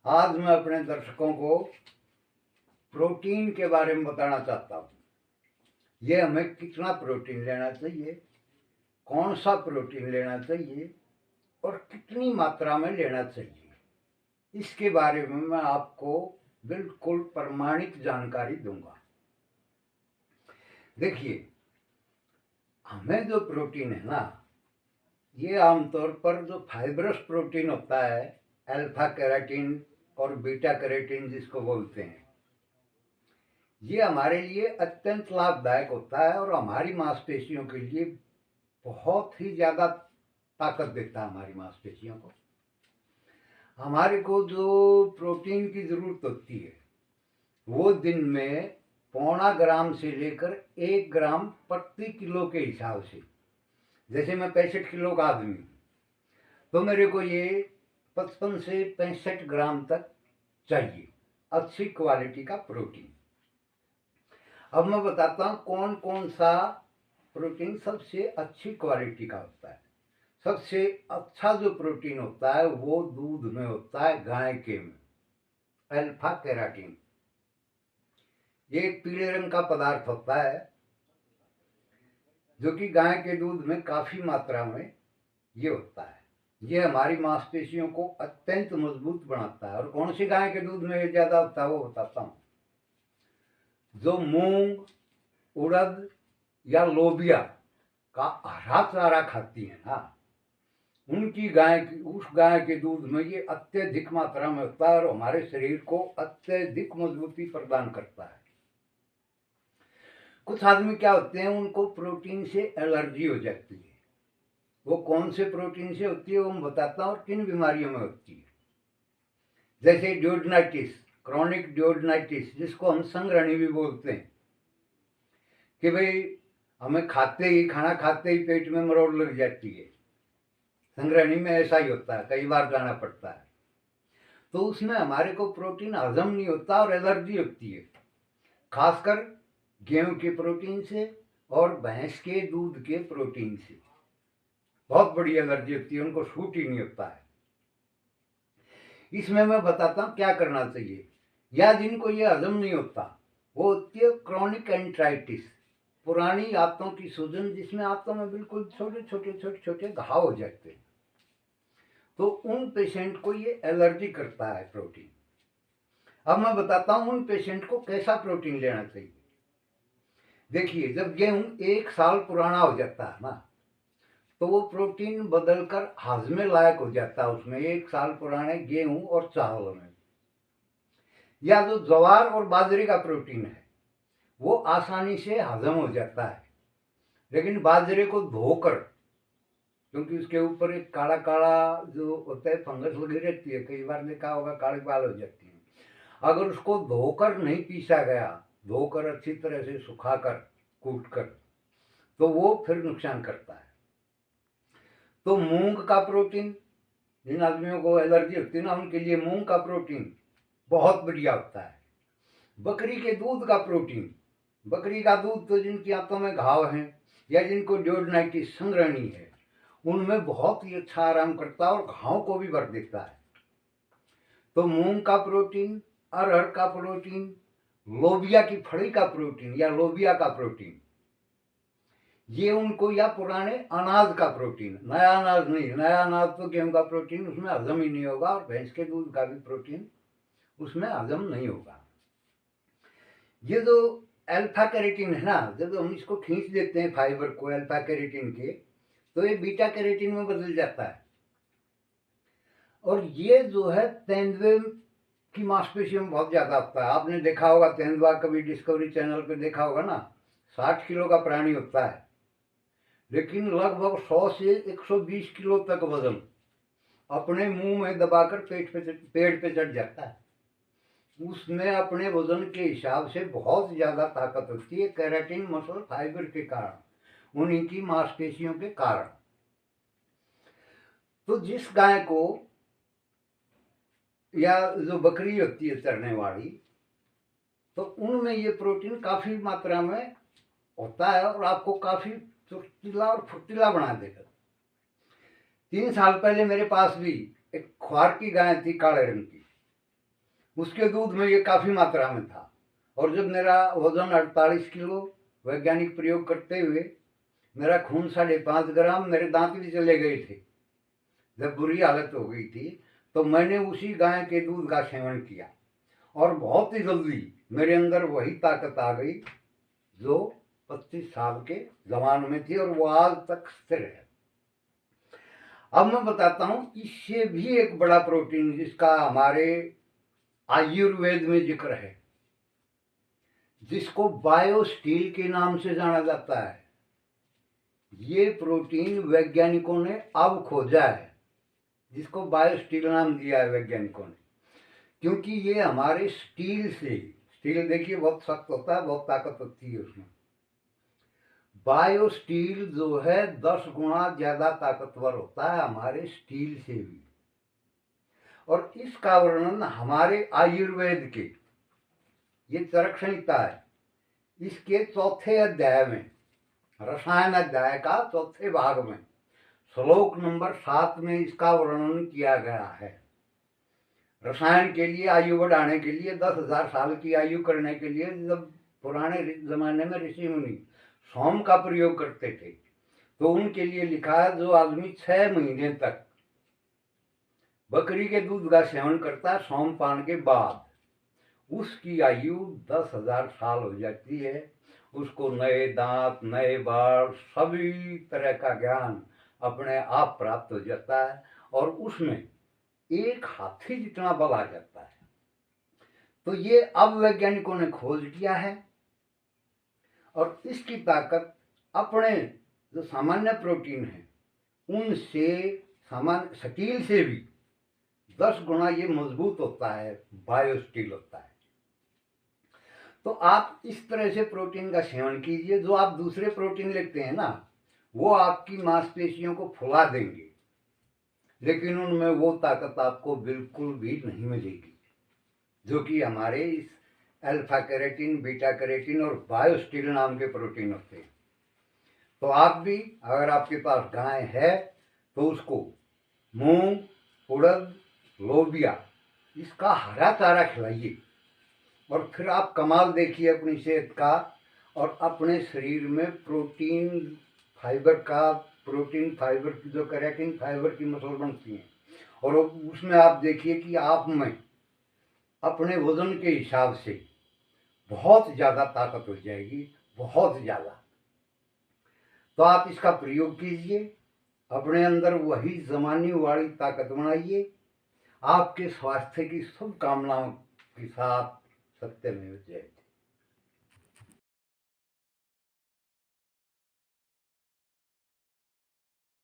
आज मैं अपने दर्शकों को प्रोटीन के बारे में बताना चाहता हूँ। ये हमें कितना प्रोटीन लेना चाहिए, कौन सा प्रोटीन लेना चाहिए और कितनी मात्रा में लेना चाहिए, इसके बारे में मैं आपको बिल्कुल प्रमाणित जानकारी दूंगा। देखिए, हमें जो प्रोटीन है ना, ये आमतौर पर जो फाइब्रस प्रोटीन होता है, अल्फा केराटिन और बीटा कैरोटीन जिसको बोलते हैं, ये हमारे लिए अत्यंत लाभदायक होता है और हमारी मांसपेशियों के लिए बहुत ही ज़्यादा ताकत देता है। हमारी मांसपेशियों को, हमारे को जो प्रोटीन की ज़रूरत होती है वो दिन में 0.25 ग्राम से लेकर 1 ग्राम प्रति किलो के हिसाब से। जैसे मैं 65 किलो का आदमी हूँ तो मेरे को ये 55 से 65 ग्राम तक चाहिए, अच्छी क्वालिटी का प्रोटीन। अब मैं बताता हूँ कौन कौन सा प्रोटीन सबसे अच्छी क्वालिटी का होता है। सबसे अच्छा जो प्रोटीन होता है वो दूध में होता है, गाय के में, अल्फा केराटिन। ये एक पीले रंग का पदार्थ होता है जो कि गाय के दूध में काफ़ी मात्रा में ये होता है। ये हमारी मांसपेशियों को अत्यंत मजबूत बनाता है। और कौन सी गाय के दूध में ये ज़्यादा होता है वो बताता हूँ। जो मूंग, उड़द या लोबिया का हरा चारा खाती है ना, उनकी उस गाय के दूध में ये अत्यधिक मात्रा में होता है और हमारे शरीर को अत्यधिक मजबूती प्रदान करता है। कुछ आदमी क्या होते हैं, उनको प्रोटीन से एलर्जी हो जाती है। वो कौन से प्रोटीन से होती है वो मैं बताता हूँ और किन बीमारियों में होती है। जैसे ड्यूडेनाइटिस, क्रॉनिक ड्यूडेनाइटिस, जिसको हम संग्रहणी भी बोलते हैं, कि भाई हमें खाना खाते ही पेट में मरोड़ लग जाती है। संग्रहणी में ऐसा ही होता है, कई बार जाना पड़ता है। तो उसमें हमारे को प्रोटीन हजम नहीं होता और एलर्जी होती है, खासकर गेहूं के प्रोटीन से और भैंस के दूध के प्रोटीन से बहुत बड़ी एलर्जी होती है, उनको सूट ही नहीं होता है। इसमें मैं बताता हूँ क्या करना चाहिए। या जिनको ये हजम नहीं होता वो होती है क्रॉनिक एंट्राइटिस, पुरानी आंतों की सूजन, जिसमें आंतों में बिल्कुल छोटे छोटे घाव हो जाते हैं। तो उन पेशेंट को ये एलर्जी करता है प्रोटीन। अब मैं बताता हूँ उन पेशेंट को कैसा प्रोटीन लेना चाहिए। देखिए, जब गेहूं 1 साल पुराना हो जाता है ना, तो वो प्रोटीन बदलकर हाजमे लायक हो जाता है उसमें, 1 साल पुराने गेहूं और चावल में। या जो ज्वार और बाजरे का प्रोटीन है वो आसानी से हजम हो जाता है, लेकिन बाजरे को धोकर, क्योंकि उसके ऊपर एक काला काला जो होता है फंगस लगी रहती है, कई बार देखा होगा, काले बाल हो जाती है। अगर उसको धोकर नहीं पीसा गया, धोकर अच्छी तरह से सुखाकर, कूटकर, तो वो फिर नुकसान करता है। तो मूंग का प्रोटीन, जिन आदमियों को एलर्जी होती है ना, उनके लिए मूंग का प्रोटीन बहुत बढ़िया होता है। बकरी के दूध का प्रोटीन, बकरी का दूध तो जिनकी आंतों में घाव हैं या जिनको ड्यूडेनाइटिस संग्रहणी है, उनमें बहुत ही अच्छा आराम करता है और घाव को भी भर देता है। तो मूंग का प्रोटीन, अरहर का प्रोटीन, लोबिया की फली का प्रोटीन या लोबिया का प्रोटीन, ये उनको, या पुराने अनाज का प्रोटीन, नया अनाज नहीं, नया अनाज तो गेहूं का प्रोटीन उसमें हजम ही नहीं होगा और भैंस के दूध का भी प्रोटीन उसमें हजम नहीं होगा। ये जो अल्फा कैरोटीन है ना, जब हम इसको खींच देते हैं फाइबर को अल्फा कैरोटीन के, तो ये बीटा कैरोटीन में बदल जाता है। और ये जो है तेंदुए की मांसपेशियों में बहुत ज्यादा होता है। आपने देखा होगा तेंदुआ, कभी डिस्कवरी चैनल पे देखा होगा ना, 60 किलो का प्राणी होता है, लेकिन लगभग 100 से 120 किलो तक वजन अपने मुंह में दबाकर पेड़ पे चढ़ जाता है। उसमें अपने वजन के हिसाब से बहुत ज्यादा ताकत होती है, केराटिन मसल फाइबर के कारण, उन्हीं की मांसपेशियों के कारण। तो जिस गाय को, या जो बकरी होती है चरने वाली, तो उनमें ये प्रोटीन काफी मात्रा में होता है और आपको काफी चुटकीला और फुर्तीला बना देगा। 3 साल पहले मेरे पास भी एक ख्वार की गाय थी काले रंग की, उसके दूध में ये काफ़ी मात्रा में था। और जब मेरा वजन 48 किलो वैज्ञानिक प्रयोग करते हुए मेरा खून 5.5 ग्राम, मेरे दांत भी चले गए थे, जब बुरी हालत हो गई थी, तो मैंने उसी गाय के दूध का सेवन किया और बहुत ही जल्दी मेरे अंदर वही ताकत आ गई जो 25 साल के जवान में थी, और वो आज तक स्थिर है। अब मैं बताता हूं इससे भी एक बड़ा प्रोटीन जिसका हमारे आयुर्वेद में जिक्र है, जिसको बायोस्टील के नाम से जाना जाता है। ये प्रोटीन वैज्ञानिकों ने अब खोजा है, जिसको बायोस्टील नाम दिया है वैज्ञानिकों ने, क्योंकि ये हमारे स्टील देखिए बहुत सख्त होता है, बहुत ताकत होती है उसमें। बायोस्टील जो है 10 गुना ज्यादा ताकतवर होता है हमारे स्टील से भी। और इसका वर्णन हमारे आयुर्वेद के, ये चरक संहिता है, इसके 4थे अध्याय में, रसायन अध्याय का 4थे भाग में श्लोक नंबर 7 में इसका वर्णन किया गया है। रसायन के लिए, आयु बढ़ाने के लिए, 10,000 साल की आयु करने के लिए जब पुराने जमाने में ऋषि मुनि सौंफ का प्रयोग करते थे, तो उनके लिए लिखा है जो आदमी 6 महीने तक बकरी के दूध का सेवन करता है सौंफ पान के बाद, उसकी आयु 10,000 साल हो जाती है। उसको नए दांत, नए बाल, सभी तरह का ज्ञान अपने आप प्राप्त हो जाता है और उसमें एक हाथी जितना बल आ जाता है। तो ये अब वैज्ञानिकों ने खोज किया है और इसकी ताकत अपने जो सामान्य प्रोटीन है उनसे, सामान्य स्टील से भी 10 गुना ये मजबूत होता है, बायोस्टील होता है। तो आप इस तरह से प्रोटीन का सेवन कीजिए। जो आप दूसरे प्रोटीन लेते हैं ना, वो आपकी मांसपेशियों को फुला देंगे, लेकिन उनमें वो ताकत आपको बिल्कुल भी नहीं मिलेगी जो कि हमारे इस अल्फा कैरेटिन, बीटा कैरेटिन और बायोस्टील नाम के प्रोटीन होते हैं। तो आप भी, अगर आपके पास गाय है तो उसको मूंग, उड़द, लोबिया, इसका हरा चारा खिलाइए और फिर आप कमाल देखिए अपनी सेहत का और अपने शरीर में प्रोटीन फाइबर की जो कैरेटिन फाइबर की मसल बनती हैं, और उसमें आप देखिए कि आप में अपने वजन के हिसाब से बहुत ज़्यादा ताकत हो जाएगी, बहुत ज़्यादा। तो आप इसका प्रयोग कीजिए, अपने अंदर वही ज़मानी वाली ताकत बनाइए। आपके स्वास्थ्य की शुभकामनाओं के साथ सत्यमेव जयते।